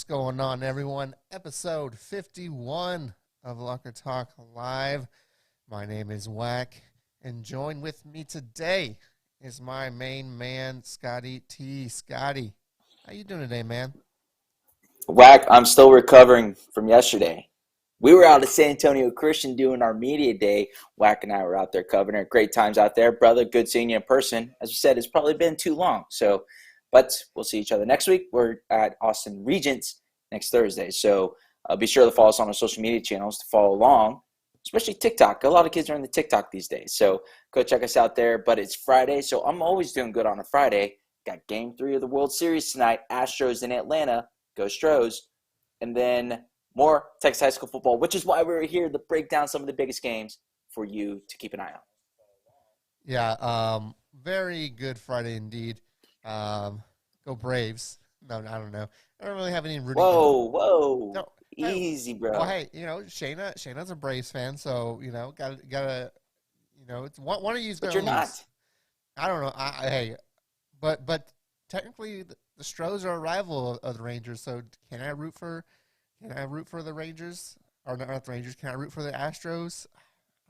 going on, everyone? Episode 51 of Locker Talk Live. My name is Wac, and join with me today is my main man, Scotty T. Scotty, how you doing today, man? Wac, I'm still recovering from yesterday. We were out at San Antonio Christian doing our media day. Wac and I were out there covering it. Great times out there, brother. Good seeing you in person. As we said, it's probably been too long. But we'll see each other next week. We're at Austin Regents next Thursday. So be sure to follow us on our social media channels to follow along, especially TikTok. A lot of kids are in the TikTok these days. So go check us out there. But it's Friday, so I'm always doing good on a Friday. Got Game 3 of the World Series tonight. Astros in Atlanta. Go Stros. And then more Texas high school football, which is why we're here to break down some of the biggest games for you to keep an eye on. Yeah, very good Friday indeed. Go Braves. No, I don't know. I don't really have any rooting. Whoa. No, Easy, bro. Well, hey, Shayna's a Braves fan, so, gotta it's one of you's But gonna you're lose. Not. I don't know. But technically the Stros are a rival of the Rangers, so can I root for the Rangers? Or not the Rangers, can I root for the Astros?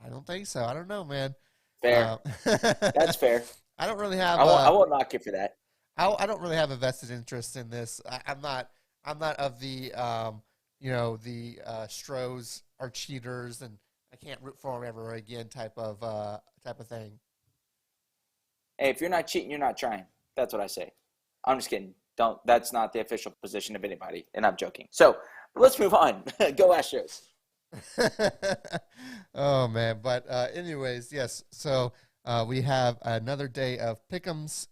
I don't think so. I don't know, man. Fair. That's fair. I don't really have. I won't knock you for that. I don't really have a vested interest in this. I'm not of the the Stros are cheaters and I can't root for them ever again type of thing. Hey, if you're not cheating, you're not trying. That's what I say. I'm just kidding. That's not the official position of anybody, and I'm joking. So let's move on. Go Astros. Oh man, but anyways, yes. So we have another day of pick'ems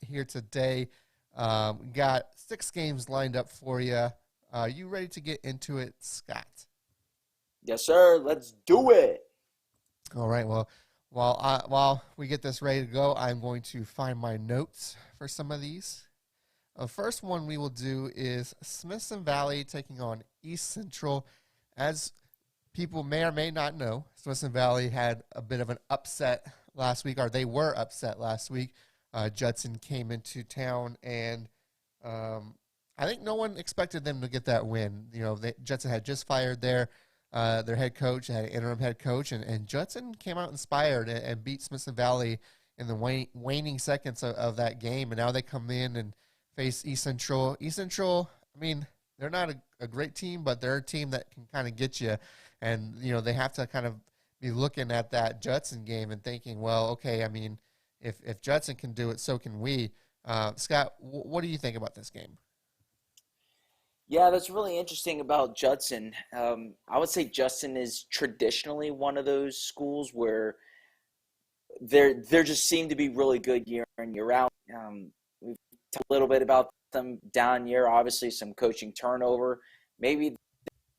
here today. Got 6 games lined up for you. Are you ready to get into it, Scott? Yes, sir. Let's do it. All right. Well, while we get this ready to go, I'm going to find my notes for some of these. The first one we will do is Smithson Valley taking on East Central. As people may or may not know, Smithson Valley had a bit of an upset last week, or they were upset last week. Judson came into town, and I think no one expected them to get that win. Judson had just fired their head coach, had an interim head coach, and Judson came out inspired and beat Smithson Valley in the waning seconds of that game. And now they come in and face East Central. East Central, I mean, they're not a great team, but they're a team that can kind of get you. And, they have to kind of be looking at that Judson game and thinking, well, okay, I mean, if Judson can do it, so can we. Scott, what do you think about this game? Yeah, that's really interesting about Judson. I would say Judson is traditionally one of those schools where they just seem to be really good year in, year out. We've talked a little bit about them down year, obviously some coaching turnover. Maybe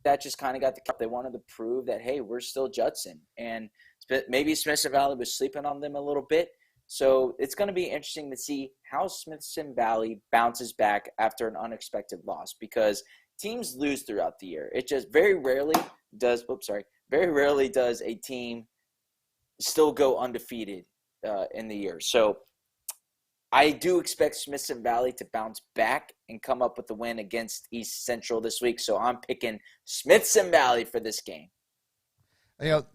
that just kind of got the cup. They wanted to prove that, hey, we're still Judson. And maybe Smithson Valley was sleeping on them a little bit. So it's going to be interesting to see how Smithson Valley bounces back after an unexpected loss, because teams lose throughout the year. It just very rarely does a team still go undefeated in the year. So I do expect Smithson Valley to bounce back and come up with the win against East Central this week. So I'm picking Smithson Valley for this game.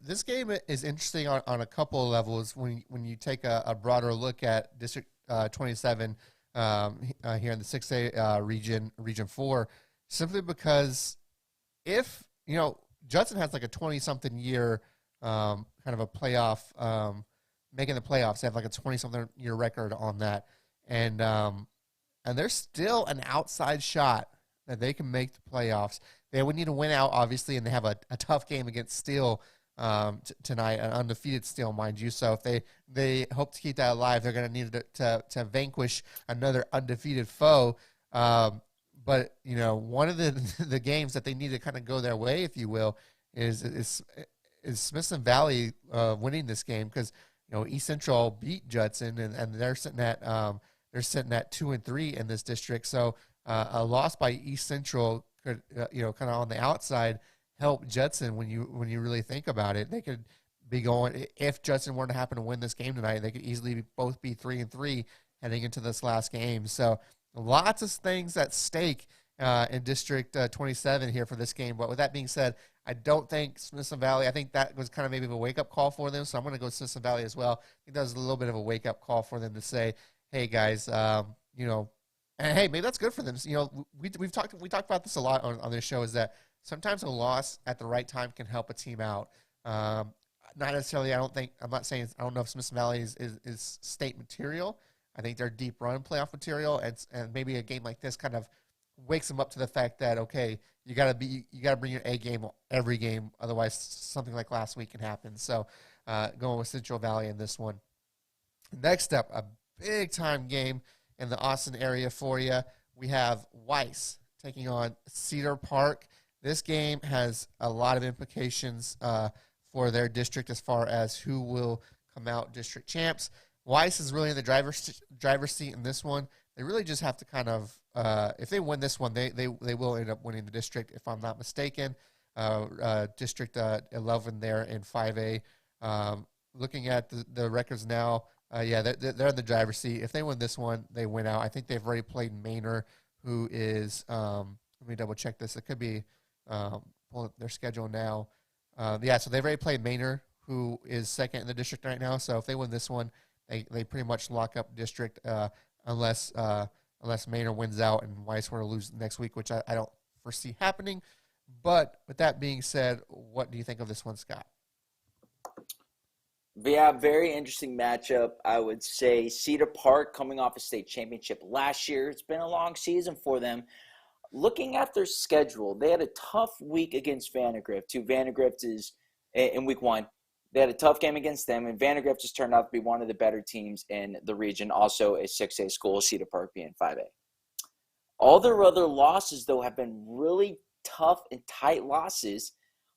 This game is interesting on a couple of levels when you take a broader look at District 27 here in the 6A Region 4, simply because if, Judson has like a 20-something year kind of a playoff, making the playoffs. They have like a 20-something year record on that. And there's still an outside shot that they can make the playoffs. They would need to win out, obviously, and they have a tough game against Steele tonight, an undefeated Steele, mind you. So if they hope to keep that alive, they're going to need to vanquish another undefeated foe. But one of the games that they need to kind of go their way, if you will, is Smithson Valley winning this game, because East Central beat Judson and they're sitting at 2-3 in this district. So a loss by East Central could kind of on the outside help Judson when you really think about it. They could be going, if Judson were to happen to win this game tonight, they could easily both be 3-3 heading into this last game. So lots of things at stake in District 27 here for this game. But with that being said, I don't think Smithson Valley, I think that was kind of maybe a wake-up call for them, so I'm going to go Smithson Valley as well. I think that was a little bit of a wake-up call for them to say, hey, guys, and hey, maybe that's good for them. We talked about this a lot on this show, is that sometimes a loss at the right time can help a team out. Not necessarily, I'm not saying, I don't know if Smithson Valley is state material. I think they're deep run playoff material, and maybe a game like this kind of wakes them up to the fact that, okay, you got to bring your A game every game, otherwise something like last week can happen. So going with Central Valley in this one. Next up, a big time game in the Austin area for you. We have Weiss taking on Cedar Park. This game has a lot of implications for their district as far as who will come out district champs. Weiss is really in the driver's seat in this one. They really just have to kind of, if they win this one, they will end up winning the district, if I'm not mistaken. District 11 there in 5A. Looking at the records now, they're in the driver's seat. If they win this one, they win out. I think they've already played Manor, who is, let me double check this. It could be, pull up their schedule now. So they've already played Manor, who is second in the district right now. So if they win this one, they pretty much lock up district, unless Manor wins out and Weiss were to lose next week, which I don't foresee happening. But with that being said, what do you think of this one, Scott? Yeah, very interesting matchup. I would say Cedar Park coming off a state championship last year. It's been a long season for them. Looking at their schedule, they had a tough week against Vandergrift. Vandergrift is in week 1. They had a tough game against them, and Vandergrift just turned out to be one of the better teams in the region, also a 6A school, Cedar Park being 5A. All their other losses, though, have been really tough and tight losses.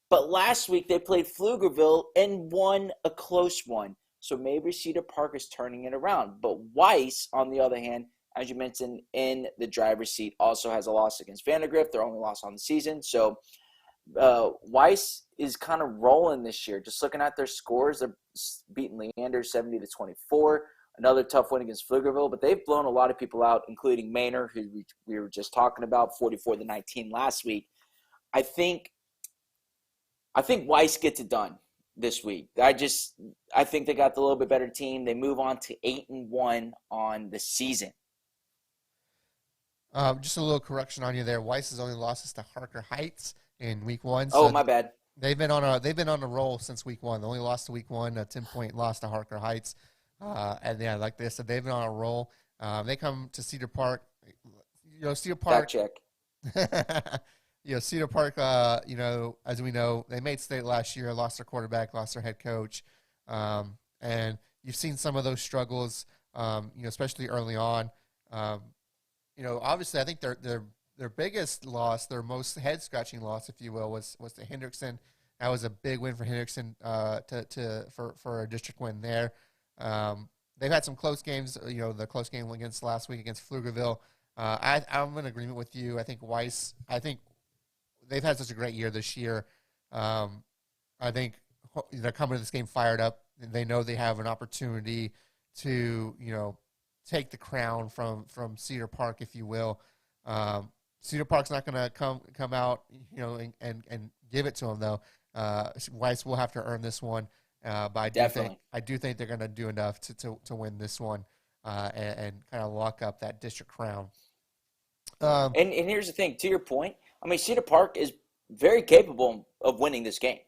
But last week they played Pflugerville and won a close one. So maybe Cedar Park is turning it around. But Weiss, on the other hand, as you mentioned, in the driver's seat, also has a loss against Vandergrift, their only loss on the season. So Weiss is kind of rolling this year. Just looking at their scores, they're beating Leander 70-24. Another tough win against Pflugerville, but they've blown a lot of people out, including Manor, who we were just talking about, 44-19 last week. I think Weiss gets it done this week. I think they got the little bit better team. They move on to 8-1 on the season. Just a little correction on you there. Weiss's only losses to Harker Heights in week 1. So my bad. They've been on a roll since week 1. They only lost to week 1, a 10-point loss to Harker Heights. Like they said, they've been on a roll. They come to Cedar Park. Cedar Park. Fact check. Cedar Park, as we know, they made state last year, lost their quarterback, lost their head coach. And you've seen some of those struggles, especially early on. Obviously I think their biggest loss, their most head-scratching loss, if you will, was to Hendrickson. That was a big win for Hendrickson for a district win there. They've had some close games, the close game against last week against Pflugerville. I'm in agreement with you. I think Weiss, they've had such a great year this year. I think they're coming to this game fired up. And they know they have an opportunity to, take the crown from Cedar Park, if you will. Cedar Park's not going to come out, and give it to them, though. Weiss will have to earn this one. But I do think they're going to do enough to win this one and kind of lock up that district crown. And here's the thing, to your point, Cedar Park is very capable of winning this game,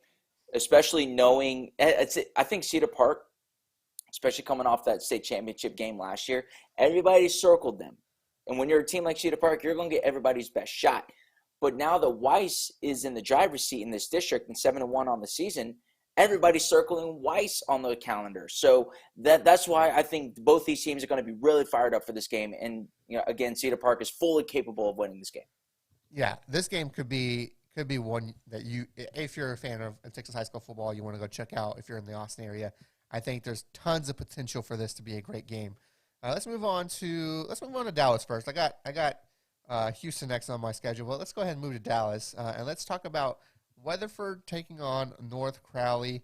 especially knowing – I think Cedar Park, especially coming off that state championship game last year, everybody circled them. And when you're a team like Cedar Park, you're going to get everybody's best shot. But now that Weiss is in the driver's seat in this district and 7-1 on the season, everybody's circling Weiss on the calendar. So that's why I think both these teams are going to be really fired up for this game. And again, Cedar Park is fully capable of winning this game. Yeah, this game could be one that if you're a fan of Texas high school football, you want to go check out if you're in the Austin area. I think there's tons of potential for this to be a great game. Let's move on to Dallas first. I got Houston next on my schedule, but let's go ahead and move to Dallas and let's talk about Weatherford taking on North Crowley.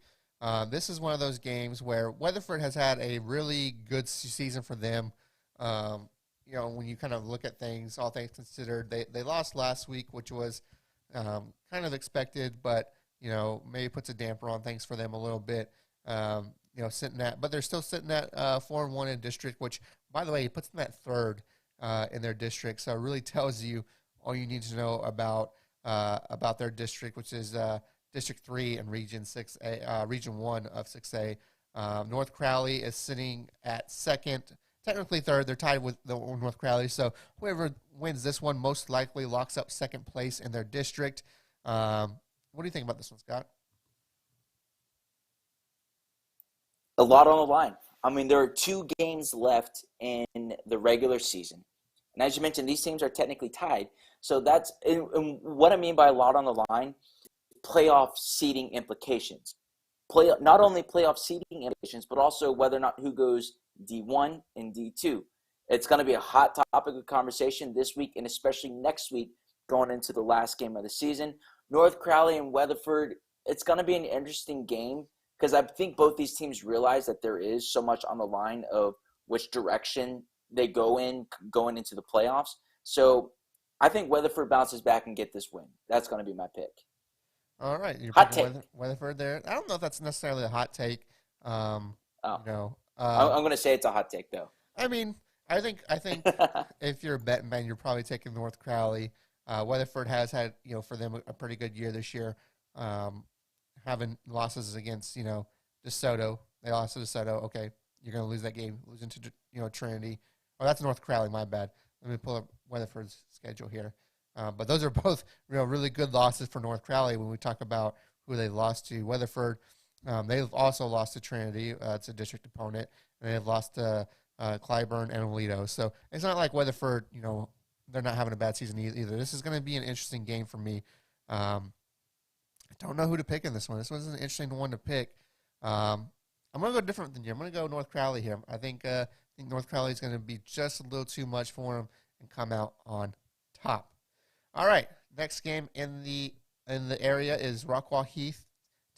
This is one of those games where Weatherford has had a really good season for them. when you kind of look at things, all things considered, they lost last week, which was kind of expected, but maybe puts a damper on things for them a little bit. But they're still sitting at 4-1 in district, which, by the way, puts them at third in their district. So it really tells you all you need to know about their district, which is District 3 and Region 6A, Region 1 of 6A. North Crowley is sitting at second, technically third. They're tied with the North Crowley. So whoever wins this one most likely locks up second place in their district. What do you think about this one, Scott? A lot on the line. I mean, there are 2 games left in the regular season. And as you mentioned, these teams are technically tied. So that's and what I mean by a lot on the line, playoff seeding implications. Not only playoff seeding implications, but also whether or not who goes D1 and D2. It's going to be a hot topic of conversation this week and especially next week going into the last game of the season. North Crowley and Weatherford, it's going to be an interesting game because I think both these teams realize that there is so much on the line of which direction they go in going into the playoffs. So I think Weatherford bounces back and get this win. That's going to be my pick. All right, you're hot picking take. Weatherford there. I don't know if that's necessarily a hot take. I'm I'm going to say it's a hot take, though. I mean, I think if you're a betting man, you're probably taking North Crowley. Weatherford has had, for them a pretty good year this year, having losses against, DeSoto. They lost to DeSoto. Okay, you're going to lose that game, losing to, Trinity. Oh, that's North Crowley. My bad. Let me pull up Weatherford's schedule here. But those are both really good losses for North Crowley when we talk about who they lost to. Weatherford, they've also lost to Trinity. It's a district opponent. And they've lost to Clyburn and Aledo. So it's not like Weatherford, they're not having a bad season either. This is going to be an interesting game for me. I don't know who to pick in this one. This one's an interesting one to pick. I'm going to go different than you. I'm going to go North Crowley here. I think North Crowley is going to be just a little too much for them and come out on top. All right, next game in the area is Rockwall Heath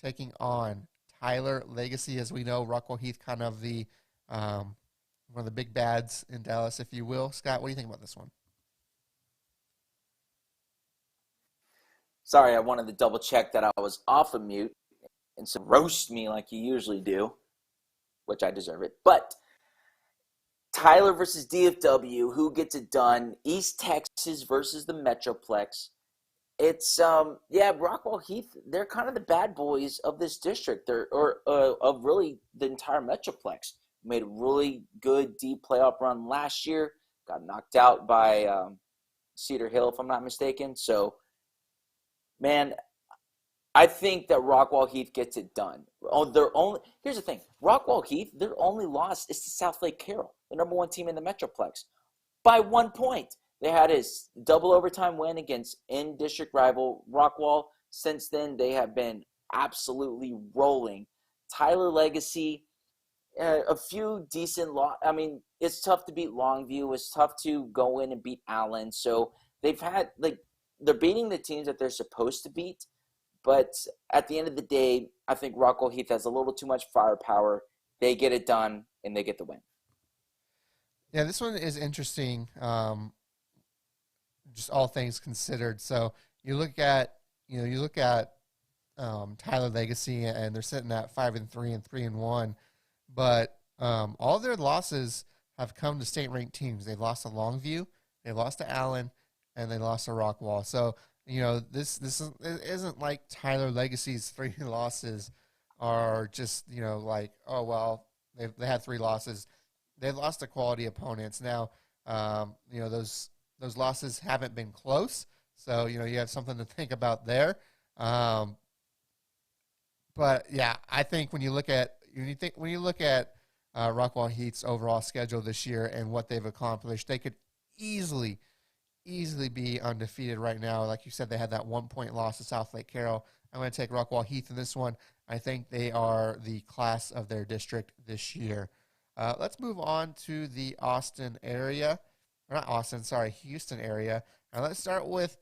taking on Tyler Legacy. As we know, Rockwall Heath kind of the one of the big bads in Dallas, if you will. Scott, what do you think about this one? Sorry, I wanted to double check that I was off of mute and so roast me like you usually do, which I deserve it. But Tyler versus DFW, who gets it done? East Texas versus the Metroplex. It's Rockwall Heath. They're kind of the bad boys of this district. Of really the entire Metroplex. Made a really good deep playoff run last year. Got knocked out by Cedar Hill, if I'm not mistaken. So, man, I think that Rockwall Heath gets it done. Here's the thing. Rockwall Heath, their only loss is to South Lake Carroll, the number 1 team in the Metroplex, by 1 point. They had a double overtime win against in-district rival Rockwall. Since then, they have been absolutely rolling. Tyler Legacy, a few decent I mean, it's tough to beat Longview. It's tough to go in and beat Allen. So they've had, they're beating the teams that they're supposed to beat. But at the end of the day, I think Rockwall Heath has a little too much firepower. They get it done, and they get the win. Yeah, this one is interesting, just all things considered. So you look at Tyler Legacy, and they're sitting at 5-3 and 3-1, but all their losses have come to state-ranked teams. They lost to Longview, they lost to Allen, and they lost to Rockwall. So this isn't like Tyler Legacy's 3 losses are just they had 3 losses. They lost to quality opponents. Now those losses haven't been close, so you have something to think about there. But yeah, I think when you look at Rockwall Heath's overall schedule this year and what they've accomplished, they could easily be undefeated right now. Like you said, they had that 1-point loss to South Lake Carroll. I'm going to take Rockwall Heath in this one. I think they are the class of their district this year. Let's move on to the Houston area. Now let's start with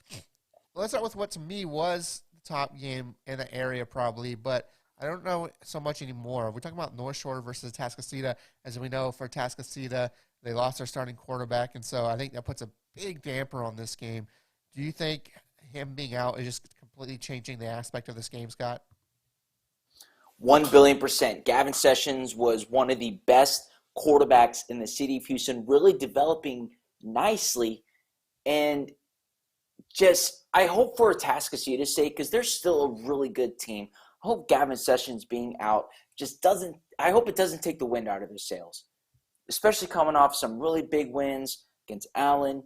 what to me was the top game in the area probably, but I don't know so much anymore. We're talking about North Shore versus Atascocita. As we know, for Atascocita, They lost their starting quarterback, and so I think that puts a big damper on this game. Do you think him being out is just completely changing the aspect of this game, Scott? 1,000,000,000%. Gavin Sessions was one of the best quarterbacks in the city of Houston, really developing nicely. And just, I hope for Atascocita's sake, because they're still a really good team. I hope Gavin Sessions being out I hope it doesn't take the wind out of their sails, especially coming off some really big wins against Allen,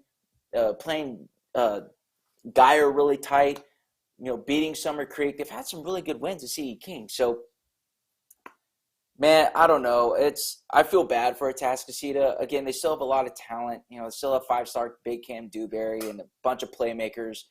playing Geyer really tight, beating Summer Creek. They've had some really good wins at CE King. So, man, I don't know. I feel bad for Atascocita. Again, they still have a lot of talent. They still have 5-star Big Cam Dewberry and a bunch of playmakers.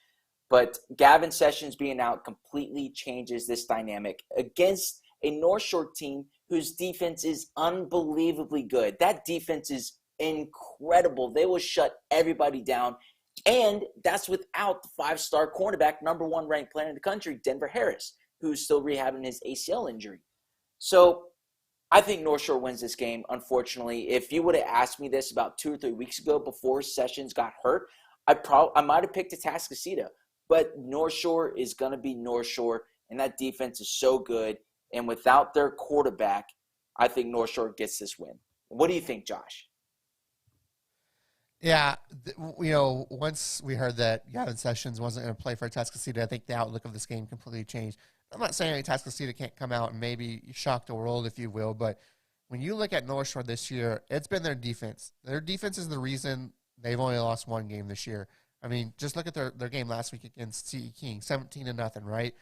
But Gavin Sessions being out completely changes this dynamic against a North Shore team whose defense is unbelievably good. That defense is incredible. They will shut everybody down. And that's without the 5-star cornerback, number 1 ranked player in the country, Denver Harris, who's still rehabbing his ACL injury. So I think North Shore wins this game, unfortunately. If you would have asked me this about 2 or 3 weeks ago before Sessions got hurt, I might have picked Atascocita. But North Shore is going to be North Shore, and that defense is so good. And without their quarterback, I think North Shore gets this win. What do you think, Josh? Yeah, once we heard that Gavin Sessions wasn't going to play for Atascocita, I think the outlook of this game completely changed. I'm not saying Atascocita can't come out and maybe shock the world, if you will, but when you look at North Shore this year, it's been their defense. Their defense is the reason they've only lost 1 game this year. I mean, just look at their game last week against CE King, 17-0, right?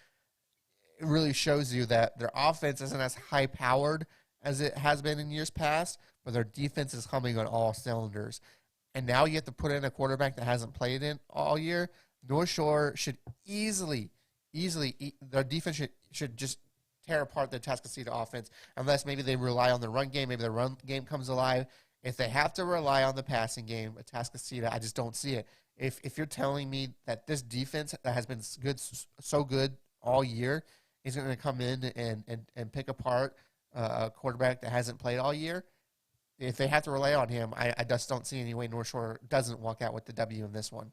It really shows you that their offense isn't as high-powered as it has been in years past, but their defense is humming on all cylinders. And now you have to put in a quarterback that hasn't played in all year. North Shore should easily, their defense should just tear apart the Atascocita offense, unless maybe they rely on the run game. Maybe the run game comes alive. If they have to rely on the passing game, Atascocita, I just don't see it. If you're telling me that this defense that has been so good all year is going to come in and pick apart a quarterback that hasn't played all year, if they have to rely on him, I just don't see any way North Shore doesn't walk out with the W in this one.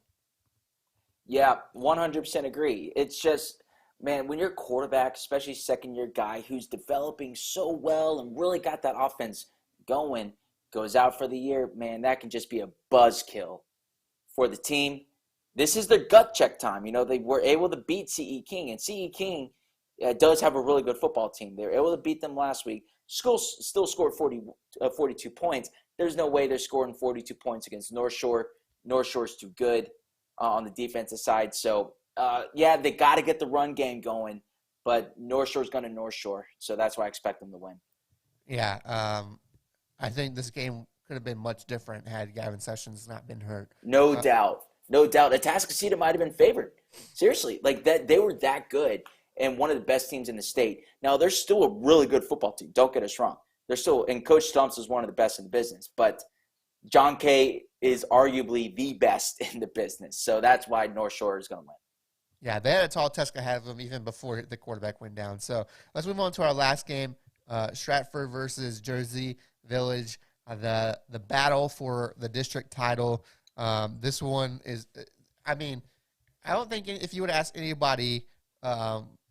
Yeah, 100% agree. It's just, man, when your quarterback, especially second-year guy who's developing so well and really got that offense going, goes out for the year, man, that can just be a buzzkill for the team. This is their gut check time. They were able to beat CE King, and CE King does have a really good football team. They were able to beat them last week. School still scored 42 points. There's no way they're scoring 42 points against North Shore. North Shore's too good on the defensive side. So, they got to get the run game going, but North Shore's going to North Shore. So that's why I expect them to win. Yeah, I think this game could have been much different had Gavin Sessions not been hurt. No doubt. Atascocita might have been favored. Seriously, like that, they were that good and one of the best teams in the state. Now, they're still a really good football team. Don't get us wrong. And Coach Stumps is one of the best in the business. But John Kay is arguably the best in the business. So that's why North Shore is going to win. Yeah, they had a tall test ahead of them even before the quarterback went down. So let's move on to our last game, Stratford versus Jersey Village, the battle for the district title. This one is, I don't think if you would ask anybody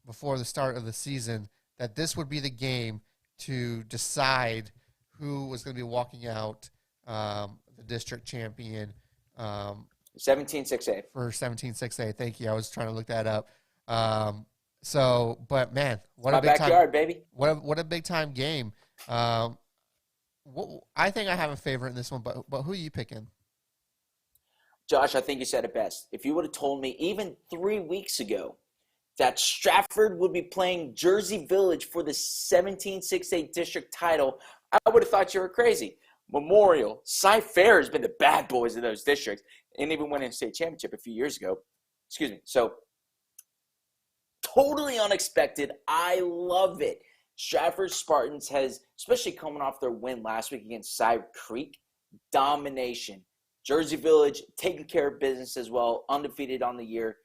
before the start of the season that this would be the game to decide who was going to be walking out the district champion. 17-6A. For 17-6A. Thank you. I was trying to look that up. But man, what a big backyard, time, baby. What a big time game. I think I have a favorite in this one, but who are you picking? Josh, I think you said it best. If you would have told me even 3 weeks ago that Stratford would be playing Jersey Village for the 17-6A district title, I would have thought you were crazy. Memorial, Cy Fair has been the bad boys of those districts and even won a state championship a few years ago. Excuse me. So, totally unexpected. I love it. Stratford Spartans has, especially coming off their win last week against Cy Creek, domination. Jersey Village taking care of business as well, undefeated on the year.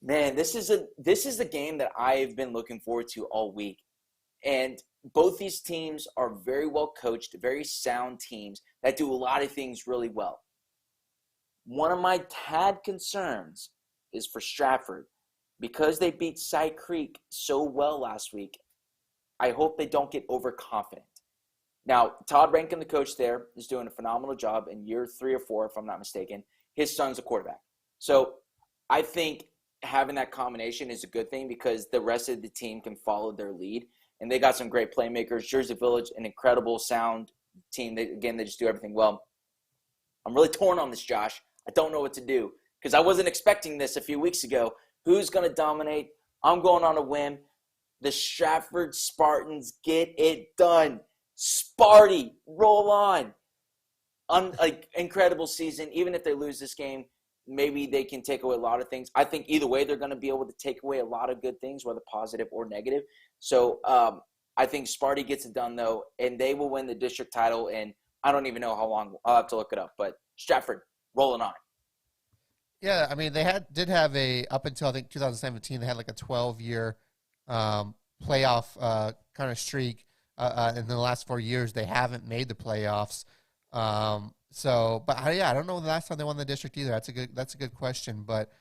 Man, this is the game that I've been looking forward to all week. And both these teams are very well coached, very sound teams that do a lot of things really well. One of my tad concerns is for Stratford. Because they beat Cy Creek so well last week, I hope they don't get overconfident. Now, Todd Rankin, the coach there, is doing a phenomenal job in year 3 or 4, if I'm not mistaken. His son's a quarterback. So I think having that combination is a good thing because the rest of the team can follow their lead. And they got some great playmakers. Jersey Village, an incredible sound team. They just do everything well. I'm really torn on this, Josh. I don't know what to do because I wasn't expecting this a few weeks ago. Who's going to dominate? I'm going on a whim. The Stratford Spartans get it done. Sparty, roll on. Incredible season. Even if they lose this game, maybe they can take away a lot of things. I think either way, they're going to be able to take away a lot of good things, whether positive or negative. So I think Sparty gets it done, though, and they will win the district title. And I don't even know how long. I'll have to look it up. But Stratford, rolling on. Yeah, I mean, they did have up until, I think, 2017, they had like a 12-year playoff kind of streak. In the last 4 years, they haven't made the playoffs. I don't know the last time they won the district either. That's a good question. But,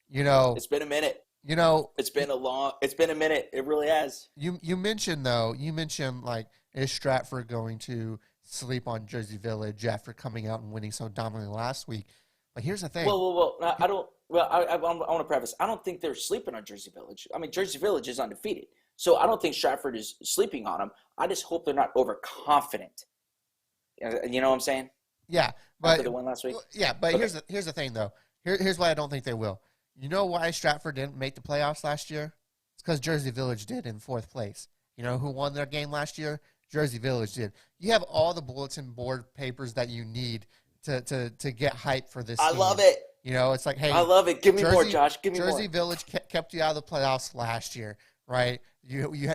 it's been a minute. It's been a minute. It really has. You mentioned, like, is Stratford going to sleep on Jersey Village after coming out and winning so dominantly last week? But here's the thing. Well, I don't. Well, I want to preface. I don't think they're sleeping on Jersey Village. I mean, Jersey Village is undefeated, so I don't think Stratford is sleeping on them. I just hope they're not overconfident. You know what I'm saying? Yeah, but after the win last week. Yeah, but okay. Here's the thing though. Here's why I don't think they will. You know why Stratford didn't make the playoffs last year? It's because Jersey Village did in 4th place. You know who won their game last year? Jersey Village did. You have all the bulletin board papers that you need to get hype for this. I team. love it. It's like, hey, I love it. Give me more, Josh. Give me more. Jersey Village kept you out of the playoffs last year, right? We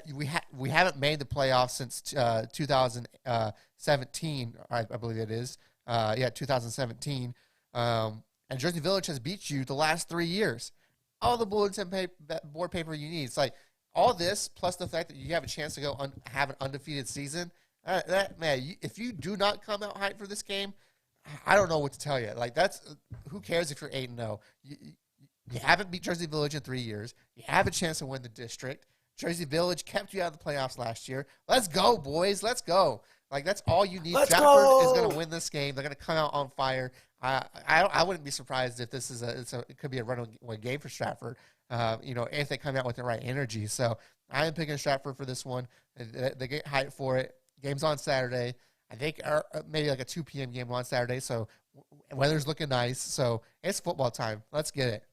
haven't made the playoffs since 2017, I believe it is. 2017. And Jersey Village has beat you the last 3 years. All the bulletin board paper you need. It's like all this plus the fact that you have a chance to go have an undefeated season. If you do not come out hyped for this game, I don't know what to tell you. Like, who cares if you're 8-0? You haven't beat Jersey Village in 3 years. You have a chance to win the district. Jersey Village kept you out of the playoffs last year. Let's go, boys. Let's go. Like, that's all you need. Stratford is going to win this game. They're going to come out on fire. I wouldn't be surprised if this is it could be a runaway game for Stratford. If they come out with the right energy. So I am picking Stratford for this one. They get hyped for it. Game's on Saturday. I think maybe like a 2 p.m. game on Saturday, so weather's looking nice. So it's football time. Let's get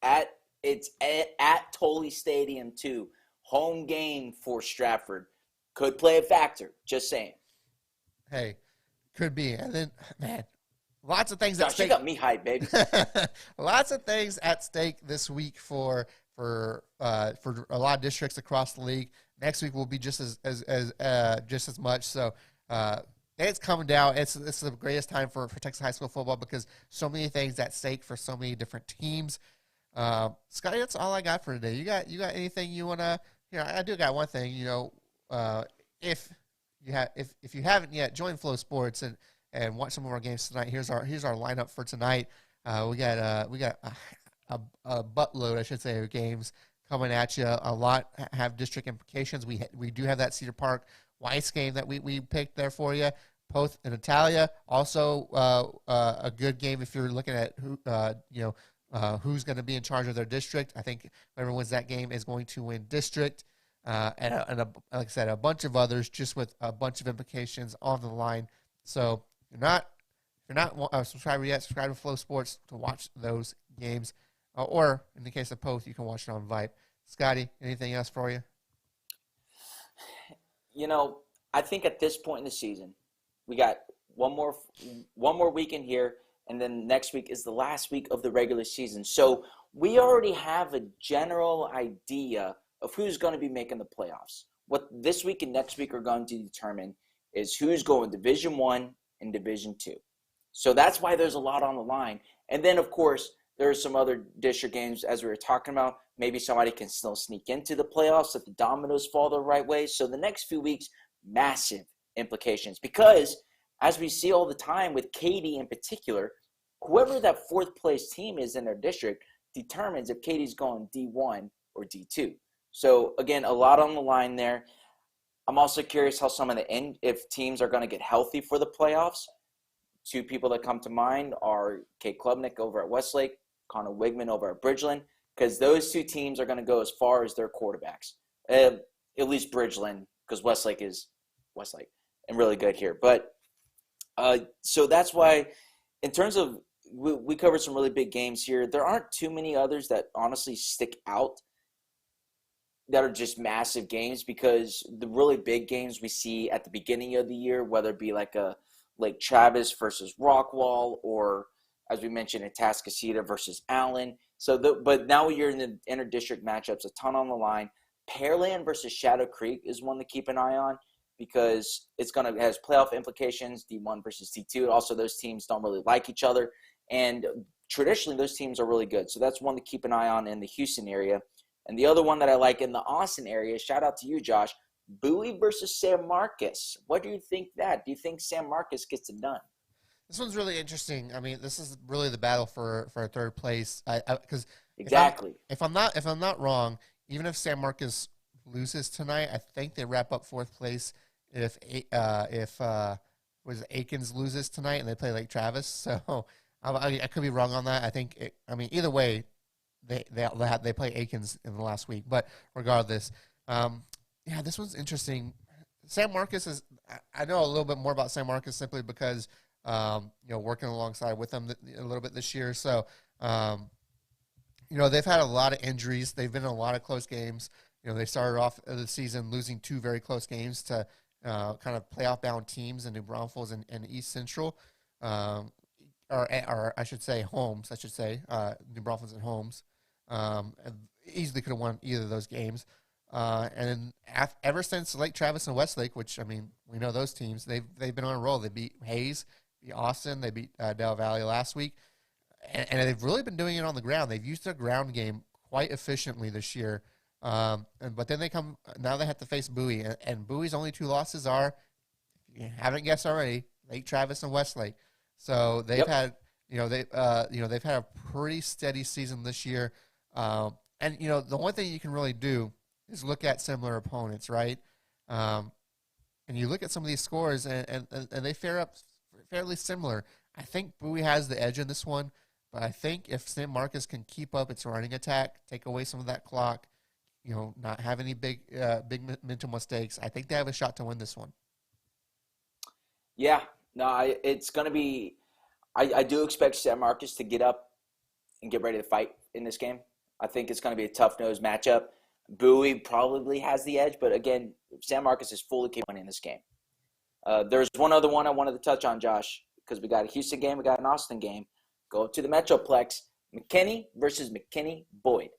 it. It's at Tully Stadium, too. Home game for Stratford. Could play a factor. Just saying. Hey, could be. And then, man, lots of things Josh, at stake. You got me hyped, baby. Lots of things at stake this week for a lot of districts across the league. Next week will be just as much. So it's coming down. It's the greatest time for Texas high school football because so many things at stake for so many different teams. Scotty, that's all I got for today. You got anything you wanna? I do got one thing. If you haven't yet, join Flow Sports and watch some of our games tonight. Here's our lineup for tonight. We got a buttload, I should say, of games coming at you. A lot have district implications. We do have that Cedar Park Weiss game that we picked there for you. Poth and Italia, also a good game if you're looking at who's going to be in charge of their district. I think whoever wins that game is going to win district. And like I said, a bunch of others just with a bunch of implications on the line. So if you're not a subscriber yet, subscribe to Flow Sports to watch those games. Or in the case of Poth, you can watch it on VYPE. Scotty, anything else for you? I think at this point in the season, we got one more weekend here, and then next week is the last week of the regular season. So we already have a general idea of who's going to be making the playoffs. What this week and next week are going to determine is who's going Division I and Division II. So that's why there's a lot on the line. And then, of course, there are some other district games, as we were talking about. Maybe somebody can still sneak into the playoffs if the dominoes fall the right way. So the next few weeks, massive implications. Because as we see all the time with Katy in particular, whoever that fourth place team is in their district determines if Katy's going D1 or D2. So again, a lot on the line there. I'm also curious how some of if teams are going to get healthy for the playoffs. Two people that come to mind are Kate Klubnik over at Westlake, Connor Wigman over at Bridgeland, because those two teams are going to go as far as their quarterbacks. At least Bridgeland, because Westlake is Westlake and really good here. But so that's why, in terms of, we covered some really big games here. There aren't too many others that honestly stick out that are just massive games, because the really big games we see at the beginning of the year, whether it be like a Lake Travis versus Rockwall, or as we mentioned, Atascocita versus Allen. But now you're in the inter-district matchups, a ton on the line. Pearland versus Shadow Creek is one to keep an eye on, because it has playoff implications, D1 versus D2. Also, those teams don't really like each other, and traditionally those teams are really good. So that's one to keep an eye on in the Houston area. And the other one that I like in the Austin area, shout out to you, Josh, Bowie versus San Marcos. What do you think that? Do you think San Marcos gets it done? This one's really interesting. I mean, this is really the battle for a third place. Because exactly, if I'm not wrong, even if San Marcos loses tonight, I think they wrap up fourth place. If Aikens loses tonight and they play Lake Travis, so I could be wrong on that. I think either way, they play Aikens in the last week. But regardless, this one's interesting. San Marcos is. I know a little bit more about San Marcos simply because working alongside with them a little bit this year. So they've had a lot of injuries. They've been in a lot of close games. They started off the season losing two very close games to kind of playoff bound teams in New Braunfels and East Central, or I should say Holmes. New Braunfels and Holmes. Easily could have won either of those games. And ever since Lake Travis and Westlake, which we know those teams, they've been on a roll. They beat Hayes, beat Austin, they beat Del Valle last week, and they've really been doing it on the ground. They've used their ground game quite efficiently this year. But then now they have to face Bowie, and Bowie's only two losses are, if you haven't guessed already, Lake Travis and Westlake. So they've had they've had a pretty steady season this year. And the one thing you can really do is look at similar opponents, right? And you look at some of these scores, and they fare up fairly similar. I think Bowie has the edge in this one, but I think if San Marcos can keep up its running attack, take away some of that clock, not have any big mental mistakes, I think they have a shot to win this one. Yeah, no, it's going to be. I do expect San Marcos to get up and get ready to fight in this game. I think it's going to be a tough-nosed matchup. Bowie probably has the edge, but again, San Marcos is fully capable in this game. There's one other one I wanted to touch on, Josh, because we got a Houston game, we got an Austin game. Go up to the Metroplex, McKinney versus McKinney Boyd.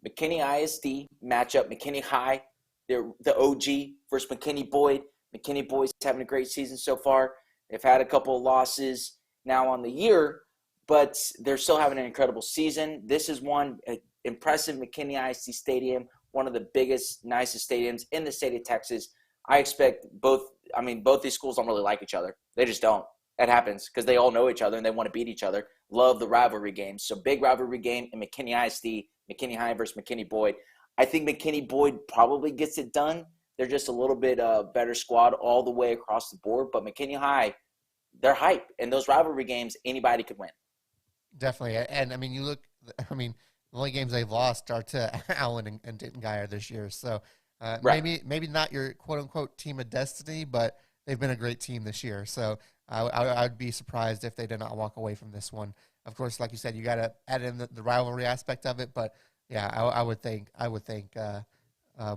McKinney ISD matchup, McKinney High, they're the OG versus McKinney Boyd. McKinney Boyd's having a great season so far. They've had a couple of losses now on the year, but they're still having an incredible season. This is one impressive McKinney ISD Stadium, one of the biggest, nicest stadiums in the state of Texas. I expect both these schools don't really like each other. They just don't. That happens because they all know each other and they want to beat each other. Love the rivalry games. So big rivalry game in McKinney ISD, McKinney High versus McKinney Boyd. I think McKinney Boyd probably gets it done. They're just a little bit better squad all the way across the board. But McKinney High, they're hype. And those rivalry games, anybody could win. Definitely. And, you look – the only games they've lost are to Allen and Denton Geyer this year. So right. maybe not your quote-unquote team of destiny, but they've been a great team this year. So I'd be surprised if they did not walk away from this one. Of course, like you said, you got to add in the rivalry aspect of it. But, yeah, I would think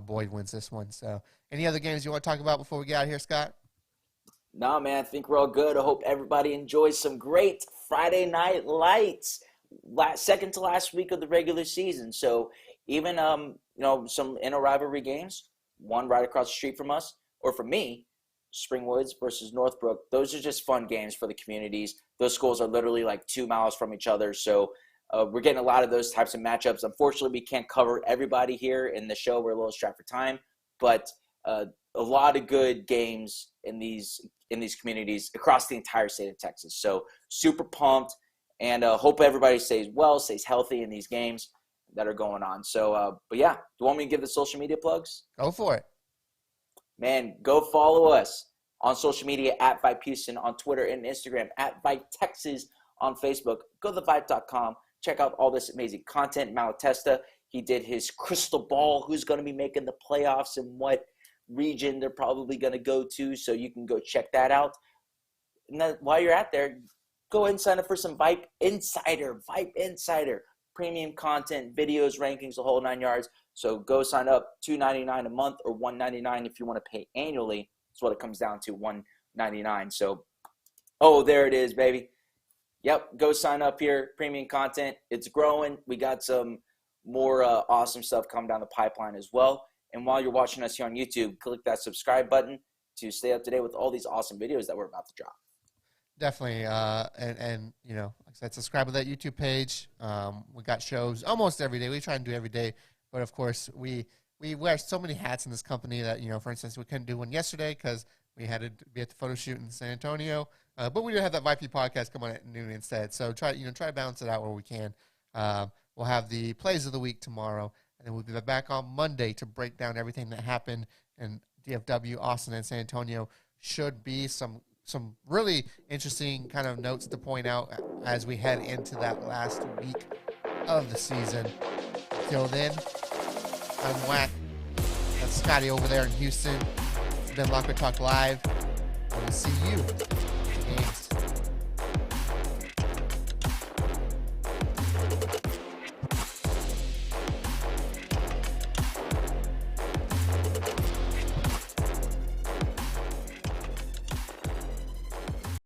Boyd wins this one. So any other games you want to talk about before we get out of here, Scott? No, man, I think we're all good. I hope everybody enjoys some great Friday night lights. Second to last week of the regular season. So even, some inter-rivalry games, one right across the street from us, or from me, Springwoods versus Northbrook. Those are just fun games for the communities. Those schools are literally like 2 miles from each other. So we're getting a lot of those types of matchups. Unfortunately, we can't cover everybody here in the show. We're a little strapped for time, but a lot of good games in these communities across the entire state of Texas. So super pumped, and hope everybody stays well, stays healthy in these games that are going on. So, but yeah, do you want me to give the social media plugs? Go for it. Man, go follow us on social media at VYPE Houston on Twitter and Instagram, at VYPE Texas on Facebook. Go to thevype.com. Check out all this amazing content. Malatesta, he did his crystal ball, who's going to be making the playoffs and what region they're probably going to go to, so you can go check that out. And then while you're out there, go ahead and sign up for some VYPE Insider, premium content, videos, rankings, the whole 9 yards. So go sign up, $2.99 a month or $1.99 if you want to pay annually. That's what it comes down to, $1.99. So, there it is, baby. Yep, go sign up here. Premium content. It's growing. We got some more awesome stuff coming down the pipeline as well. And while you're watching us here on YouTube, click that subscribe button to stay up to date with all these awesome videos that we're about to drop. Definitely. And you know, like I said, subscribe to that YouTube page. We got shows almost every day. We try and do every day. But, of course, we wear so many hats in this company that, you know, for instance, we couldn't do one yesterday because we had to be at the photo shoot in San Antonio. But we did have that VYPE podcast come on at noon instead. So try to balance it out where we can. We'll have the plays of the week tomorrow, and then we'll be back on Monday to break down everything that happened in DFW, Austin, and San Antonio. Should be some really interesting kind of notes to point out as we head into that last week of the season. Till then, I'm Wac. That's Scotty over there in Houston. It's been Locker Talk Live. And we'll see you at the games.